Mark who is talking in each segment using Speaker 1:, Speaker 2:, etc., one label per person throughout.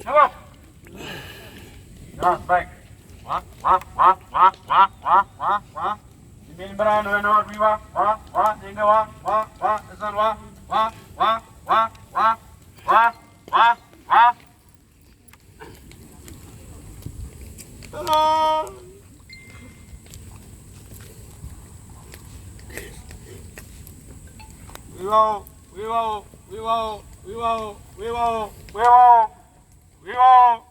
Speaker 1: Awas. Ya, baik. Wah. Ini berani dengan wiwa. Wah, hingga wah, kesan wah. Tolong. Wiwau.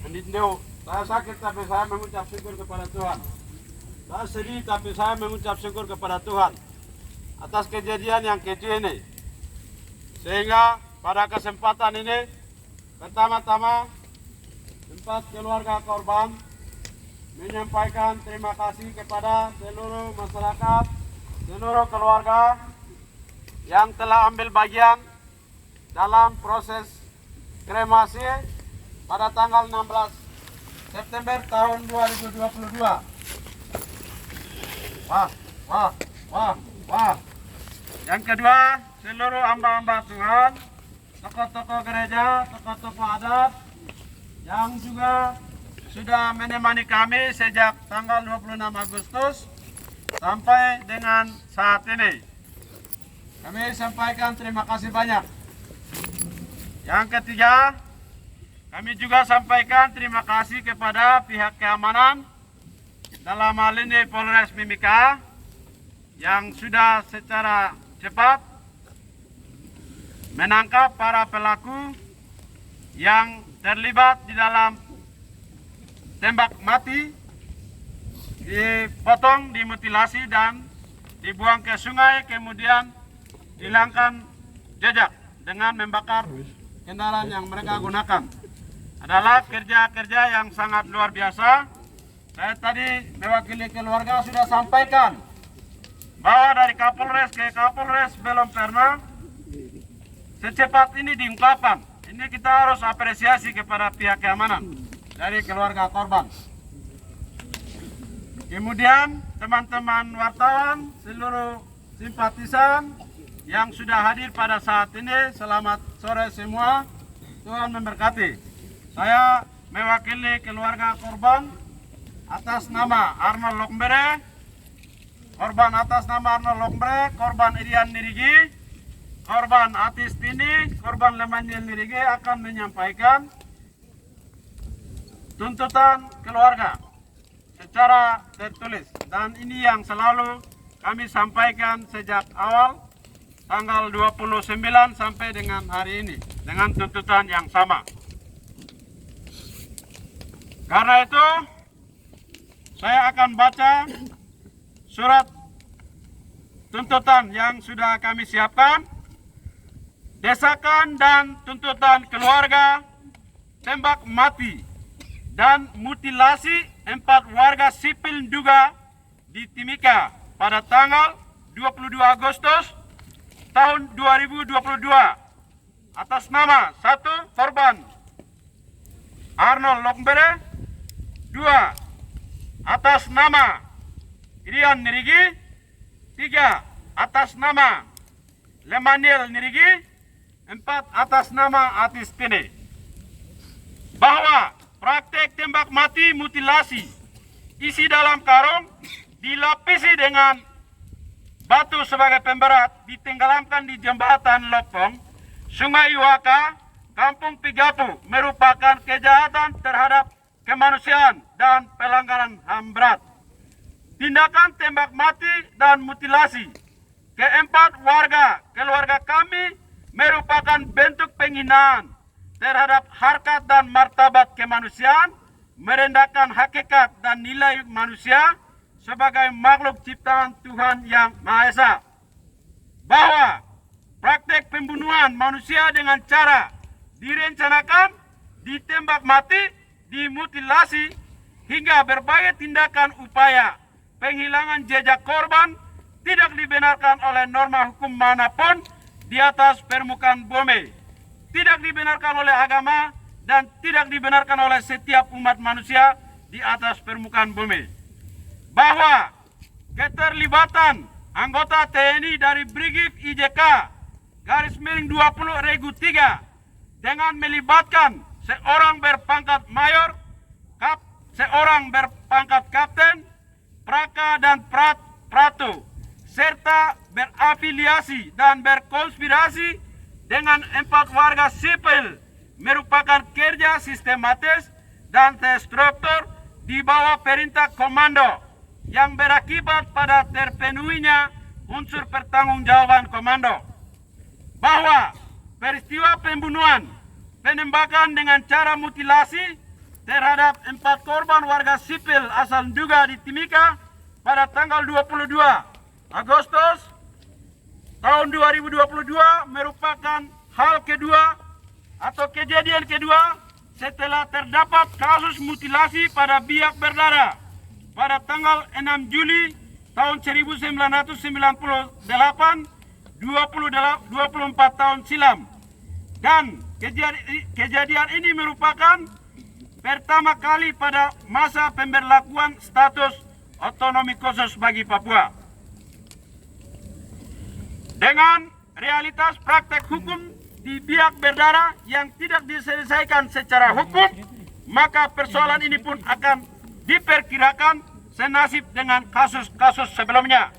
Speaker 1: Andindew, saya sakit tapi saya mengucap syukur kepada Tuhan. Saya sedih tapi saya mengucap syukur kepada Tuhan atas kejadian yang keji ini. Sehingga pada kesempatan ini, pertama-tama tempat keluarga korban menyampaikan terima kasih kepada seluruh masyarakat, seluruh keluarga yang telah ambil bagian dalam proses kremasi pada tanggal 16 September tahun 2022. Wah. Yang kedua, seluruh hamba-hamba Tuhan, tokoh-tokoh gereja, tokoh-tokoh adat yang juga sudah menemani kami sejak tanggal 26 Agustus sampai dengan saat ini. Kami sampaikan terima kasih banyak. Yang ketiga, kami juga sampaikan terima kasih kepada pihak keamanan, dalam hal ini Polres Mimika, yang sudah secara cepat menangkap para pelaku yang terlibat di dalam tembak mati, dipotong, dimutilasi, dan dibuang ke sungai, kemudian hilangkan jejak dengan membakar kendaraan yang mereka gunakan. Adalah kerja-kerja yang sangat luar biasa. Saya tadi mewakili keluarga sudah sampaikan bahwa dari Kapolres ke Kapolres belum pernah secepat ini diungkapkan. Ini kita harus apresiasi kepada pihak keamanan dari keluarga korban. Kemudian teman-teman wartawan, seluruh simpatisan yang sudah hadir pada saat ini, selamat sore semua. Tuhan memberkati. Saya mewakili keluarga korban atas nama Arnold Lokmbere, korban Irian Nirigi, korban Atis Tini, korban Lemaniel Nirigi akan menyampaikan tuntutan keluarga secara tertulis. Dan ini yang selalu kami sampaikan sejak awal tanggal 29 sampai dengan hari ini dengan tuntutan yang sama. Karena itu saya akan baca surat tuntutan yang sudah kami siapkan. Desakan dan tuntutan keluarga tembak mati dan mutilasi 4 warga sipil Nduga di Timika pada tanggal 22 Agustus tahun 2022 atas nama 1. Korban Arnold Lokmbere, 2. Atas nama Irian Nirigi, 3. Atas nama Lemaniel Nirigi, 4. Atas nama Atis Tini. Bahwa praktek tembak mati mutilasi isi dalam karung dilapisi dengan batu sebagai pemberat ditenggelamkan di jembatan Lopong, Sungai Iwaka, Kampung Pigapu merupakan kejahatan terhadap kemanusiaan dan pelanggaran HAM berat. Tindakan tembak mati dan mutilasi keempat warga keluarga kami merupakan bentuk penghinaan terhadap harkat dan martabat kemanusiaan, merendahkan hakikat dan nilai manusia sebagai makhluk ciptaan Tuhan Yang Maha Esa. Bahwa praktek pembunuhan manusia dengan cara direncanakan, ditembak mati, dimutilasi, hingga berbagai tindakan upaya penghilangan jejak korban tidak dibenarkan oleh norma hukum manapun di atas permukaan bumi, tidak dibenarkan oleh agama, dan tidak dibenarkan oleh setiap umat manusia di atas permukaan bumi. Bahwa keterlibatan anggota TNI dari Brigif IJK garis miring 20 Regu 3 dengan melibatkan seorang berpangkat mayor, seorang berpangkat kapten, praka dan pratu, serta berafiliasi dan berkonspirasi dengan 4 warga sipil merupakan kerja sistematis dan terstruktur di bawah perintah komando yang berakibat pada terpenuhinya unsur pertanggungjawaban komando. Bahwa peristiwa pembunuhan, penembakan dengan cara mutilasi terhadap 4 korban warga sipil asal Nduga di Timika pada tanggal 22 Agustus tahun 2022 merupakan hal kedua atau kejadian kedua setelah terdapat kasus mutilasi pada biak berdarah pada tanggal 6 Juli tahun 1998 24 tahun silam. Dan kejadian ini merupakan pertama kali pada masa pemberlakuan status otonomi khusus bagi Papua. Dengan realitas praktek hukum di biak berdarah yang tidak diselesaikan secara hukum, maka persoalan ini pun akan diperkirakan senasib dengan kasus-kasus sebelumnya.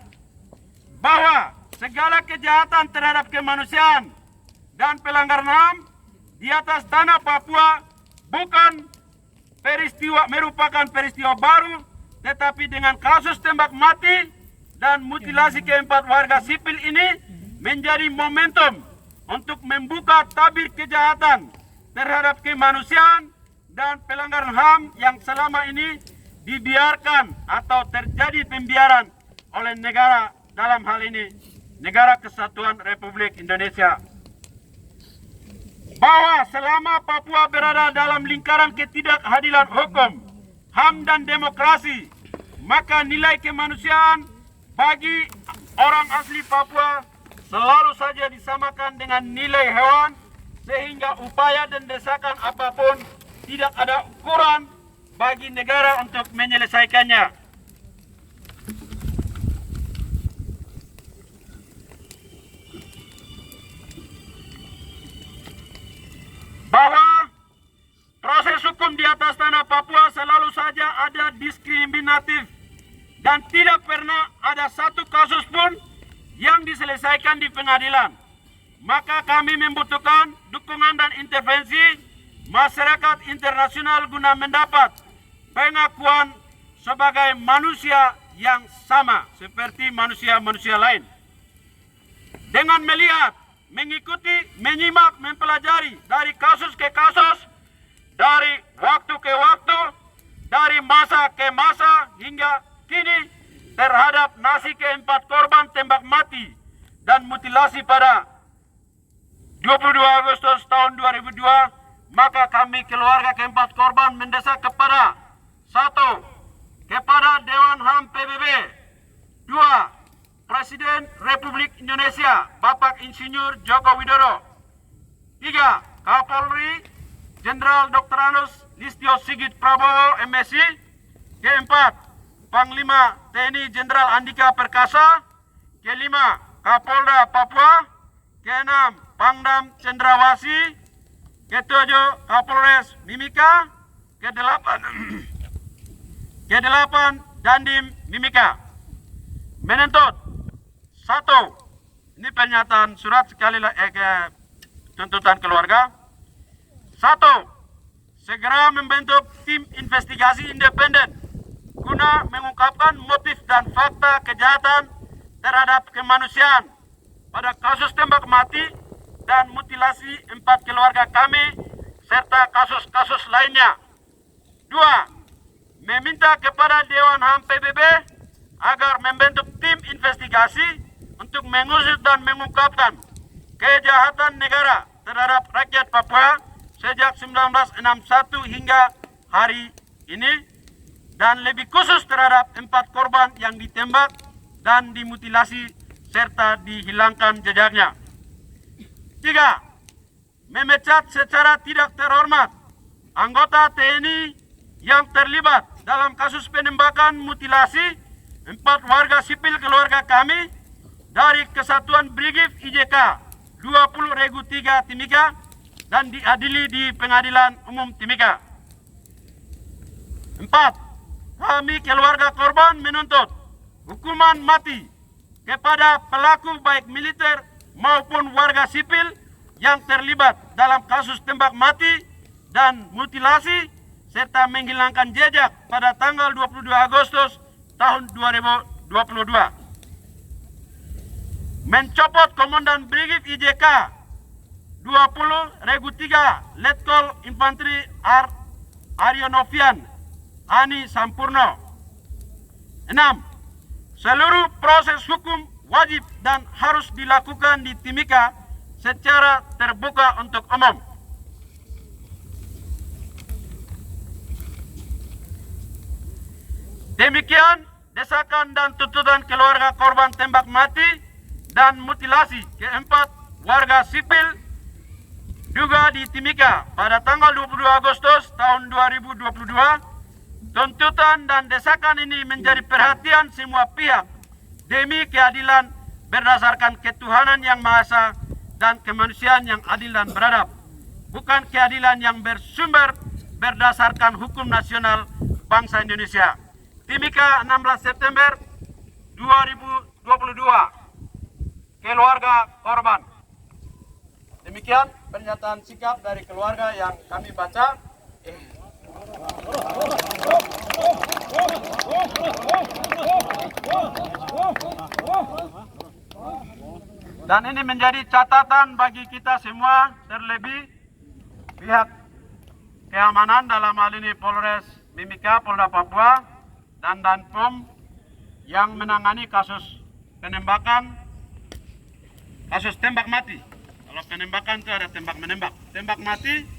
Speaker 1: Bahwa segala kejahatan terhadap kemanusiaan dan pelanggaran HAM di atas tanah Papua merupakan peristiwa baru, tetapi dengan kasus tembak mati dan mutilasi keempat warga sipil ini menjadi momentum untuk membuka tabir kejahatan terhadap kemanusiaan dan pelanggaran HAM yang selama ini dibiarkan atau terjadi pembiaran oleh negara, dalam hal ini Negara Kesatuan Republik Indonesia. Bahwa selama Papua berada dalam lingkaran ketidakadilan hukum, HAM dan demokrasi, maka nilai kemanusiaan bagi orang asli Papua selalu saja disamakan dengan nilai hewan, sehingga upaya dan desakan apapun tidak ada ukuran bagi negara untuk menyelesaikannya. Bahwa proses hukum di atas tanah Papua selalu saja ada diskriminatif dan tidak pernah ada satu kasus pun yang diselesaikan di pengadilan. Maka kami membutuhkan dukungan dan intervensi masyarakat internasional guna mendapat pengakuan sebagai manusia yang sama seperti manusia-manusia lain. Dengan melihat, mengikuti, menyimak, mempelajari dari kasus ke kasus, dari waktu ke waktu, dari masa ke masa hingga kini terhadap nasib keempat korban tembak mati dan mutilasi pada 22 Agustus tahun 2002, maka kami keluarga keempat korban mendesak kepada 1. Kepada Dewan HAM PBB, 2. Presiden Republik Indonesia Bapak Insinyur Joko Widodo, 3. Kapolri Jenderal Dr. Anus Listio Sigit Prabowo MSI, ke-4. Panglima TNI Jenderal Andika Perkasa, ke-5. Kapolda Papua, ke-6. Pangdam Cendrawasih, ke-7. Kapolres Mimika, ke-8. Dandim Mimika. Menuntut 1. Ini pernyataan surat sekali tuntutan keluarga. 1. Segera membentuk tim investigasi independen guna mengungkapkan motif dan fakta kejahatan terhadap kemanusiaan pada kasus tembak mati dan mutilasi 4 keluarga kami serta kasus-kasus lainnya. 2. Meminta kepada Dewan HAM PBB agar membentuk tim investigasi untuk mengusut dan mengungkapkan kejahatan negara terhadap rakyat Papua sejak 1961 hingga hari ini, dan lebih khusus terhadap 4 korban yang ditembak dan dimutilasi serta dihilangkan jejaknya. 3. Memecat secara tidak terhormat anggota TNI yang terlibat dalam kasus penembakan mutilasi 4 warga sipil keluarga kami dari Kesatuan Brigif IJK 20 Regu 3 Timika dan diadili di Pengadilan Umum Timika. 4. Kami keluarga korban menuntut hukuman mati kepada pelaku baik militer maupun warga sipil yang terlibat dalam kasus tembak mati dan mutilasi serta menghilangkan jejak pada tanggal 22 Agustus tahun 2022. Mencopot Komandan Brigif IJK 20 Regu 3 Letkol Infanteri Aryo Novian Ani Sampurno. 6. Seluruh proses hukum wajib dan harus dilakukan di Timika secara terbuka untuk umum. Demikian desakan dan tuntutan keluarga korban tembak mati dan mutilasi keempat warga sipil juga di Timika pada tanggal 22 Agustus tahun 2022. Tuntutan dan desakan ini menjadi perhatian semua pihak demi keadilan berdasarkan ketuhanan yang Maha Esa dan kemanusiaan yang adil dan beradab, bukan keadilan yang bersumber berdasarkan hukum nasional bangsa Indonesia. Timika 16 September 2022. Keluarga korban. Demikian pernyataan sikap dari keluarga yang kami baca. Dan ini menjadi catatan bagi kita semua, terlebih pihak keamanan dalam hal ini Polres Mimika, Polda Papua, dan Danpom yang menangani kasus penembakan, kasus tembak mati. Kalau penembakan itu ada tembak menembak, tembak mati,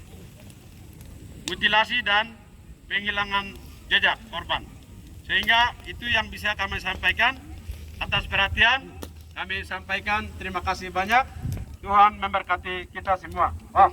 Speaker 1: mutilasi dan penghilangan jejak korban. Sehingga itu yang bisa kami sampaikan. Atas perhatian kami sampaikan terima kasih banyak. Tuhan memberkati kita semua. Wah.